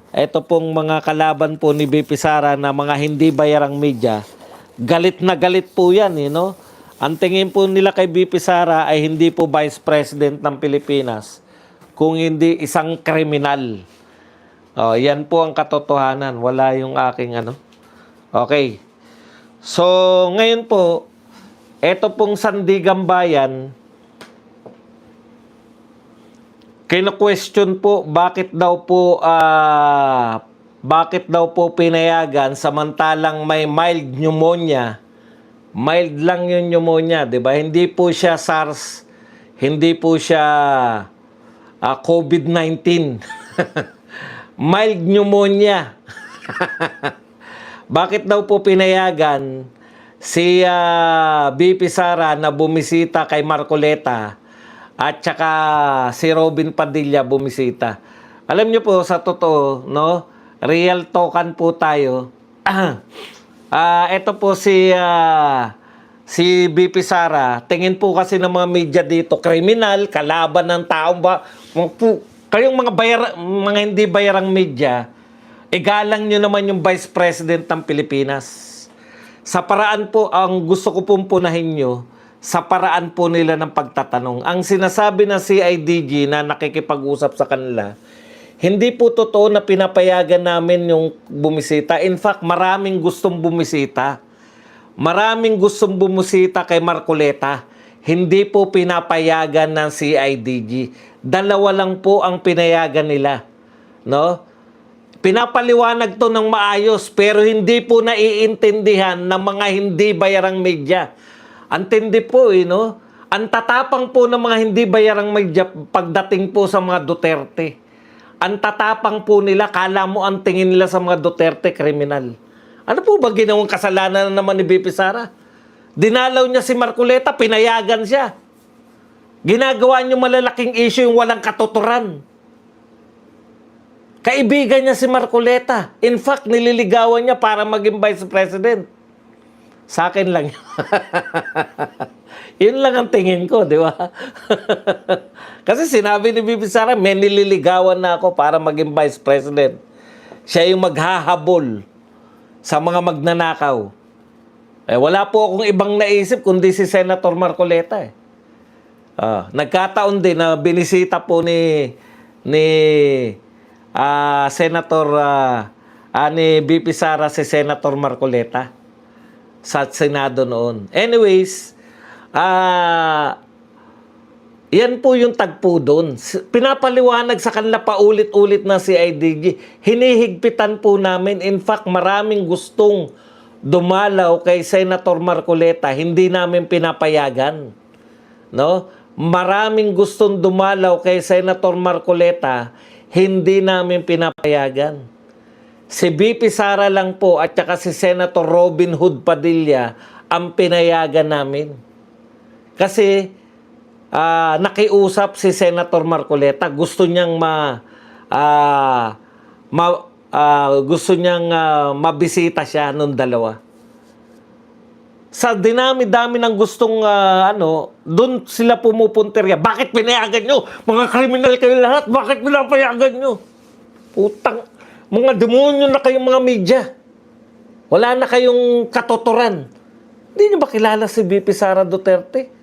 Ito pong mga kalaban po ni BP Sara na mga hindi bayarang media, galit na galit po yan, no? Ang tingin po nila kay BP Sara ay hindi po Vice President ng Pilipinas, kung hindi isang kriminal. Oh, yan po ang katotohanan. Wala yung aking ano. Okay. So, ngayon po, ito pong Sandigan Bayan, kino-question po bakit daw po pinayagan samantalang may mild pneumonia. Mild lang yung pneumonia, 'di ba? Hindi po siya SARS, hindi po siya COVID-19. Mild pneumonia. Bakit daw po pinayagan si BP Sara na bumisita kay Marcoleta at saka si Robin Padilla bumisita? Alam niyo po, sa totoo, no? Real talkan po tayo. Ito po si BP Sara, tingin po kasi ng mga media dito, kriminal, kalaban ng taong ba? Kayong mga hindi bayarang media, igalang nyo naman yung Vice President ng Pilipinas. Sa paraan po, ang gusto ko pong punahin nyo, sa paraan po nila ng pagtatanong. Ang sinasabi ng CIDG na nakikipag-usap sa kanila, hindi po totoo na pinapayagan namin yung bumisita. In fact, maraming gustong bumisita. Maraming gustong bumisita kay Marcoleta. Hindi po pinapayagan ng CIDG. Dalawa lang po ang pinayagan nila. No? Pinapaliwanag to ng maayos pero hindi po naiintindihan ng mga hindi bayarang media. Antindi po, no? Ang tatapang po ng mga hindi bayarang media pagdating po sa mga Duterte. Ang tatapang po nila, kala mo ang tingin nila sa mga Duterte, kriminal. Ano po ba ginawang kasalanan naman ni BP Sara? Dinalaw niya si Marcoleta, pinayagan siya. Ginagawa niyo malalaking issue yung walang katuturan. Kaibigan niya si Marcoleta. In fact, nililigawan niya para maging Vice President. Sa akin lang. Yun lang ang tingin ko, di ba? Kasi sinabi ni BP Sara, may nililigawan na ako para maging Vice President. Siya yung maghahabol sa mga magnanakaw. Wala po akong ibang naisip kundi si Senator Marcoleta. Nagkataon din na binisita po ni Senator ni BP Sara si Senator Marcoleta sa Senado noon. Anyways, yan po yung tagpo doon. Pinapaliwanag sa kanila paulit-ulit na si IDG. Hinihigpitan po namin. In fact, maraming gustong dumalaw kay Senator Marcoleta. Hindi namin pinapayagan. No? Maraming gustong dumalaw kay Senator Marcoleta. Hindi namin pinapayagan. Si BP Sara lang po at saka si Senator Robin Hood Padilla ang pinayagan namin. Kasi nakiusap si Senator Marcoleta, gusto niyang mabisita siya nung dalawa. Sa dinami-dami ng gustong doon sila pumupunterya. Bakit pinayagan nyo? Mga kriminal kayo lahat, bakit pinapayagan nyo? Putang, mga demonyo na kayong mga media. Wala na kayong katotoran. Hindi nyo ba kilala si BP Sara Duterte?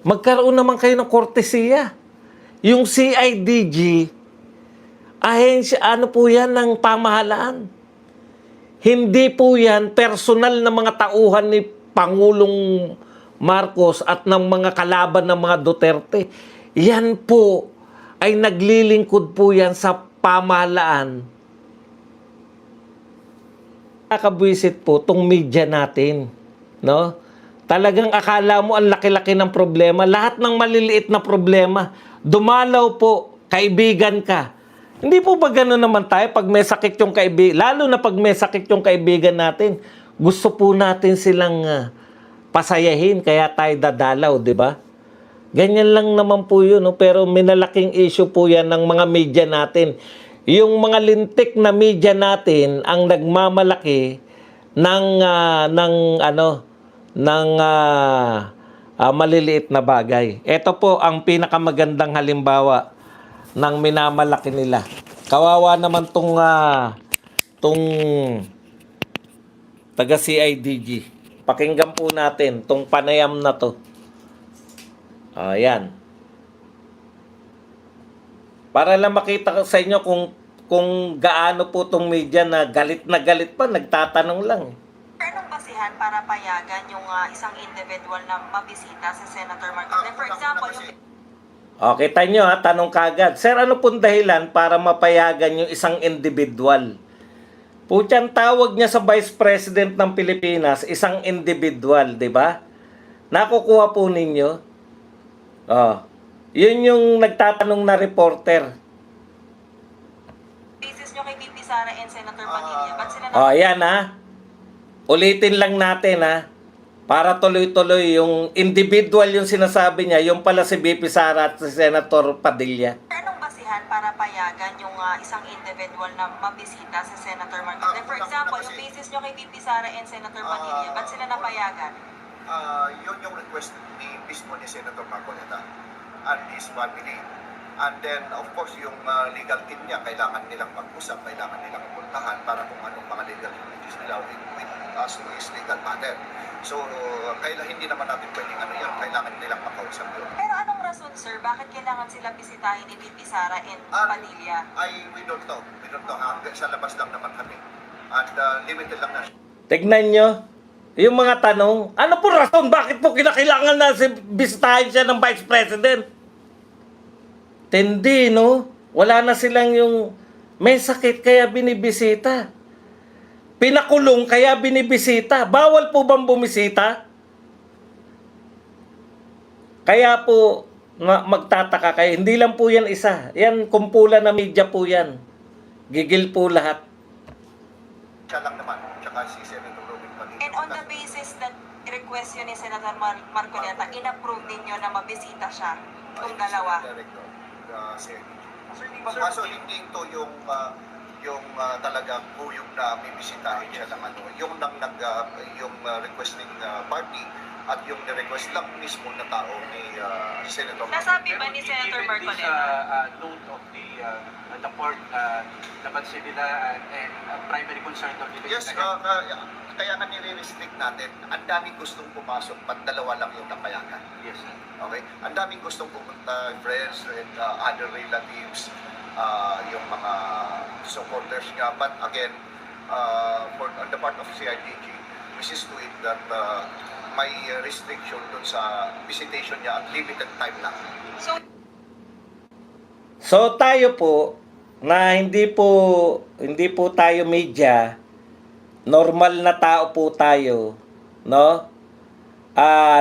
Magkaroon naman kayo ng kortesiya. Yung CIDG, ahensya, po yan ng pamahalaan. Hindi po yan personal na mga tauhan ni Pangulong Marcos at ng mga kalaban ng mga Duterte. Yan po ay naglilingkod po yan sa pamahalaan. Nakabwisit po tong media natin, no? Talagang akala mo ang laki-laki ng problema, lahat ng maliliit na problema, dumalaw po, kaibigan ka. Hindi po ba gano'n naman tayo pag may sakit yung kaibigan, lalo na pag may sakit yung kaibigan natin, gusto po natin silang pasayahin, kaya tayo dadalaw, di ba? Ganyan lang naman po yun, no? Pero minalaking issue po yan ng mga media natin. Yung mga lintik na media natin ang nagmamalaki ng maliliit na bagay. Ito po ang pinakamagandang halimbawa ng minamalaki nila. Kawawa naman tong taga CIDG. Pakinggan po natin tong panayam na to. Ayan. Para lang makita ko sa inyo kung gaano po tong media na galit pa, nagtatanong lang. Anong basihan para payagan yung isang individual na mabisita sa Senator Marcoleta? For example, yung... Okay, tayo nyo tanong kagad. Sir, ano pong dahilan para mapayagan yung isang individual? Putyang tawag niya sa Vice President ng Pilipinas, isang individual, di ba? Nakukuha po ninyo? Yun yung nagtatanong na reporter. Basis nyo kay VP Sara and Senator Padilla, ba't sila Ayan Ulitin lang natin para tuloy-tuloy yung individual yung sinasabi niya, yung pala si VP Sara at si Senator Padilla. Anong basihan para payagan yung isang individual na mabisita sa Senator Marcoleta? For example, yung basis nyo kay VP Sara and Senator Padilla, ba't sila napayagan? Yun yung request mismo ni Senator Marcoleta and his family. And then, of course, yung legal team niya, kailangan nilang mag-usap, kailangan nilang puntahan para kung anong mga legal remedies nila with us to his legal matter. So, hindi naman natin pwedeng kailangan nilang makausap yun. Pero anong rason, sir? Bakit kailangan sila bisitahin ni VP Sara and Padilla? We don't know. We don't know. Hanggang sa labas lang naman kami. And limited lang na siya. Tignan nyo, yung mga tanong, ano po rason? Bakit po kinakailangan na bisitahin siya ng Vice President? Tendi, no? Wala na silang yung may sakit kaya binibisita. Pinakulong kaya binibisita. Bawal po bang bumisita? Kaya po magtataka kayo. Hindi lang po yan isa. Yan, kumpulan na media po yan. Gigil po lahat. Siya lang naman. Tsaka si Senator Robin Padilla. And on the basis that request yun ni Senator Marcoleta, in-approve ninyo na mabisita siya, yung dalawa. Director, kaso hindi ito yung talagang buyog na bibisitahin siya ng yung requesting party at yung request lang mismo na tao ni Senator. Nasabi ba ni Senator Marcoleta? Note of the port napansin nila and primary concern of the Yes, kaya nga nire-restrict natin. Ang daming gustong pumasok, dalawa lang yung napayagan. Yes, sir. Okay? Ang daming gustong pumunta, friends and other relatives, yung mga supporters nga. But again, on the part of CIDG, we see to it that may restriction dun sa visitation niya at limited time lang. So tayo po na hindi po tayo media, normal na tao po tayo, no?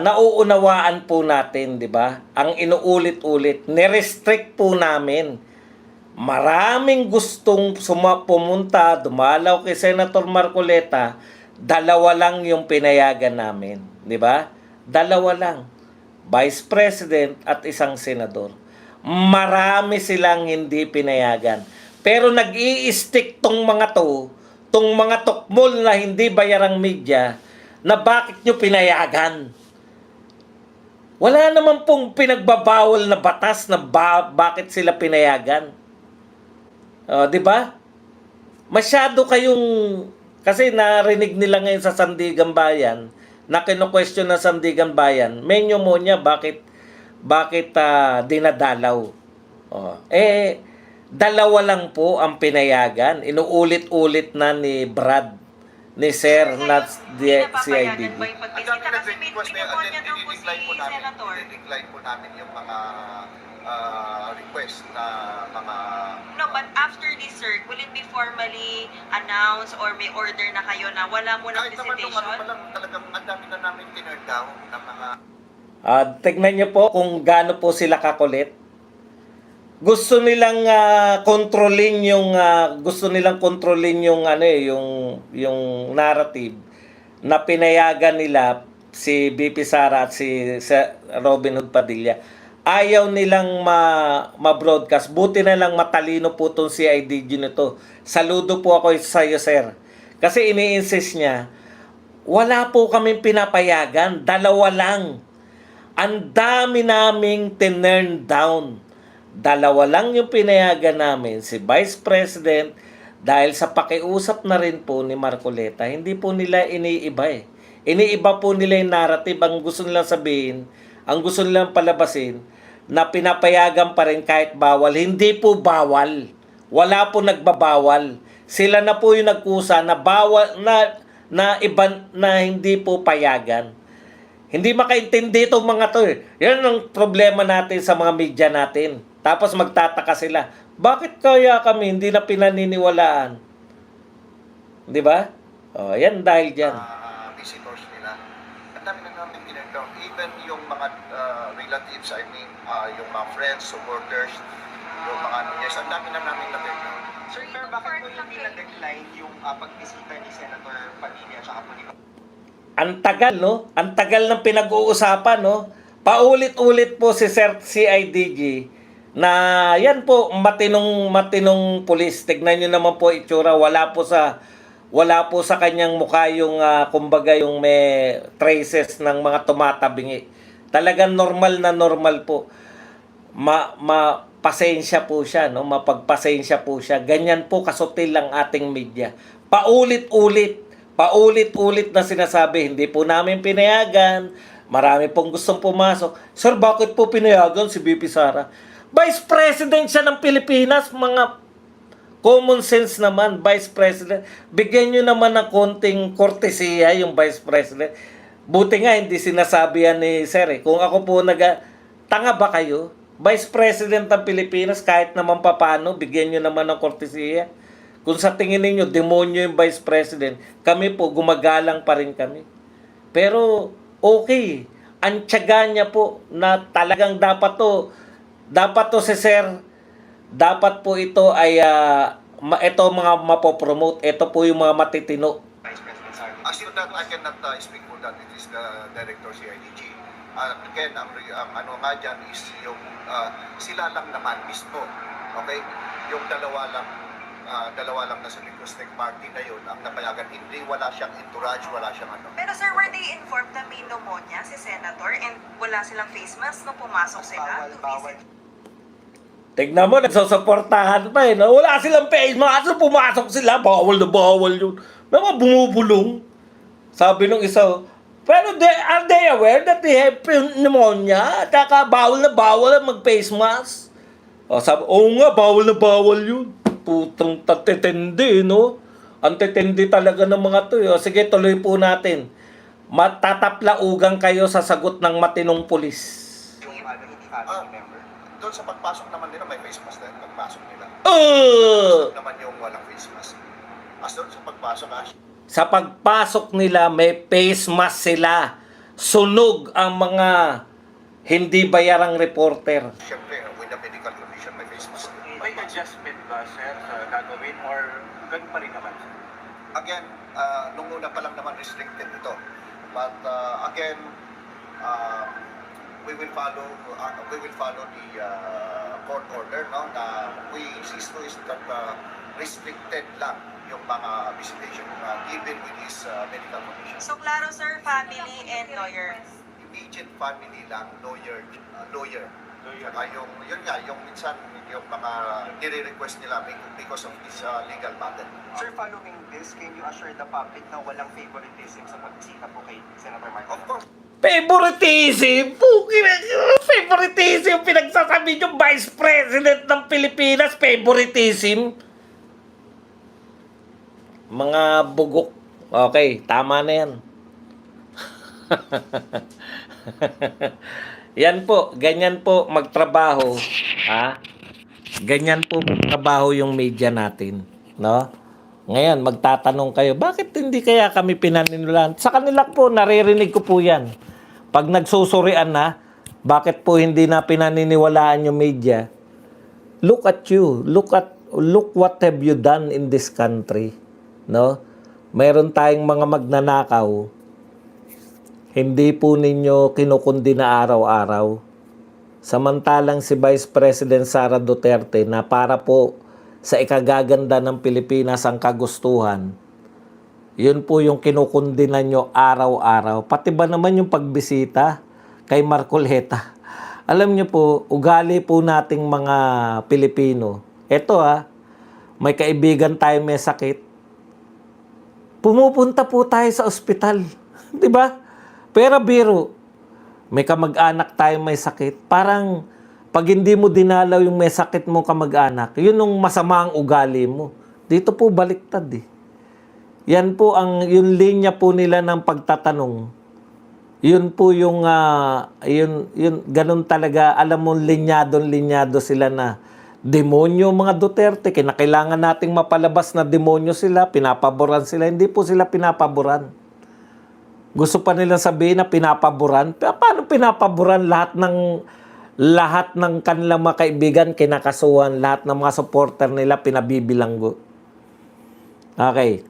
Nauunawaan po natin, 'di ba? Ang inuulit-ulit, ni-restrict po namin. Maraming gustong pumunta, dumalaw kay Senator Marcoleta, dalawa lang yung pinayagan namin, 'di ba? Dalawa lang. Vice President at isang senador. Marami silang hindi pinayagan. Pero nag-i-stick tong mga tukmol na hindi bayarang media, na bakit nyo pinayagan? Wala naman pong pinagbabawal na batas na bakit sila pinayagan. Di ba? Masyado kayong, kasi narinig nila ngayon sa Sandigan Bayan, na kino-question ng Sandigan Bayan, may pneumonia, bakit dinadalaw? Dalawa lang po ang pinayagan. Inuulit-ulit na ni Brad, ni Sir, not the CIDG. Ba yung pagbisita? Kasi may pinaponya daw po si Senator. I-decline po namin yung mga request na mga... No, but after this, sir, will it be formally announced or may order na kayo na wala mo ng Kahit naman nung visitation? pa lang, talagang ang dami na namin tinurn down ng mga... Tignan niyo po kung gaano po sila kakulit. Gusto nilang kontrolin yung narrative na pinayagan nila si BP Sara at si Robin Hood Padilla. Ayaw nilang ma-broadcast. Buti na lang matalino po itong CIDG nito. Saludo po ako sa iyo, sir. Kasi ini-insist niya, wala po kaming pinapayagan. Dalawa lang. Ang dami naming tinurn down. Dalawa lang yung pinayagan namin, si Vice President, dahil sa pakiusap na rin po ni Marcoleta, hindi po nila iniiba eh. Iniiba po nila yung narrative, ang gusto nilang sabihin, ang gusto nilang palabasin, na pinapayagan pa rin kahit bawal. Hindi po bawal. Wala po nagbabawal. Sila na po yung nagkusa na bawal, na iba na hindi po payagan. Hindi makaintindi itong mga to eh. Yan ang problema natin sa mga media natin. Tapos magtataka sila, bakit kaya kami hindi na pinaniniwalaan? Di ba? O, yan dahil dyan. Visitors nila. Ang dami na namin ginagawa. Even yung mga relatives, I mean, yung mga friends, supporters, yung mga yes, ang dami na namin na-breakdown. Sir, pero bakit po hindi na-decline yung pagbisita ni Senator Padilla at po ni Ang tagal, no? Ang tagal ng pinag-uusapan, no? Paulit-ulit po si Sir CIDG na yan po, matinong pulis. Tignan nyo naman po itsura. Wala po sa kanyang mukha yung, kumbaga, yung may traces ng mga tumatabingi. Talagang normal na normal po. Pasensya po siya, no? Mapagpasensya po siya. Ganyan po kasutil ang ating media. Paulit-ulit na sinasabi, hindi po namin pinayagan, marami pong gustong pumasok. Sir, bakit po pinayagan si VP Sara? Vice President siya ng Pilipinas, mga common sense naman, Vice President. Bigyan nyo naman ng konting kortesiya yung Vice President. Buti nga, hindi sinasabi yan ni Sir eh. Kung ako po tanga ba kayo? Vice President ng Pilipinas, kahit naman papano, bigyan nyo naman ng kortesiya. Kung sa tingin ninyo, demonyo yung Vice President, kami po, gumagalang pa rin kami. Pero, okay. Ang tiyaga niya po na talagang dapat to si Sir, dapat po ito ay, ito mga mapopromote, ito po yung mga matitino. Vice President Sara? As to that, I cannot speak for that. It is the Director CIDG. Again, ang ano nga dyan is yung sila lang naman mismo. Okay? Yung dalawa lang na sa linguistic party na yun ang napayagan. Hindi, wala siyang entourage, wala siyang ano. Pero sir, were they informed na may pneumonia si Senator and wala silang face mask nung pumasok sila to Bawal. visit? Tignan mo, nagsusuportahan pa eh. No? Wala silang face mask. Ano pumasok sila? Bawal na bawal yun. Mga bumubulong. Sabi nung isa, pero are they aware that they have pneumonia? Kaka bawal na bawal mag-face mask. O, sabi, nga, bawal na bawal yun. Putang tatitindi, no? Ang titindi talaga ng mga to. O, sige, tuloy po natin. Matataplaugan kayo sa sagot ng matinong pulis. Yung hindi family member. Doon sa pagpasok naman nila, may face mask din. Pagpasok nila. Naman yung walang face mask. As doon sa pagpasok, Sa pagpasok nila, may face mask sila. Sunog ang mga hindi bayarang reporter. siyempre, with the medical condition, may face mask. May adjustment ba, sir, gagawin or ganun pa rin naman, sir? Again, nung una pa lang naman restricted ito. But again, we will follow the court order, no? Na we insist to is that restricted lang yung mga visitation given with his medical condition. So klaro sir, family and lawyer. Immediate family lang, lawyer. Saka yung minsan yung mga nire-request nila because of this legal matter. Sir, following this, can you assure the public na walang favoritism sa pagbisita po kay Senator Marcoleta? Of course, Favoritism? Favoritism? Pinagsasabi yung Vice President ng Pilipinas, favoritism? Mga bugok. Okay, tama na yan. Yan po, ganyan po magtrabaho. Ha? Ganyan po magtrabaho yung media natin. No? Ngayon, magtatanong kayo, bakit hindi kaya kami pinaniniwalaan? Sa kanila po, naririnig ko po yan. Pag nagsusurian na, bakit po hindi na pinaniniwalaan yung media? Look at you. Look what have you done in this country. No? Mayroon tayong mga magnanakaw. Hindi po ninyo kinukundi na araw-araw. Samantalang si Vice President Sara Duterte na para po sa ikagaganda ng Pilipinas ang kagustuhan, yun po yung kinukundinan nyo araw-araw. Pati ba naman yung pagbisita kay Marcoleta? Alam niyo po, ugali po nating mga Pilipino. Ito may kaibigan tayo may sakit. Pumupunta po tayo sa ospital. 'Di ba? Pero biro, may kamag-anak tayo may sakit. Parang pag hindi mo dinalaw yung may sakit mo kamag-anak, yun yung masama ang ugali mo. Dito po baliktad eh. Yan po yung linya po nila ng pagtatanong. Yun po yung ganun talaga, alam mo, linyado sila na demonyo mga Duterte. Kinakailangan nating mapalabas na demonyo sila, pinapaboran sila. Hindi po sila pinapaboran. Gusto pa nila sabihin na pinapaboran. Paano pinapaboran? Lahat ng kanilang mga kaibigan kinakasuhan, lahat ng mga supporter nila pinabibilanggo. Okay.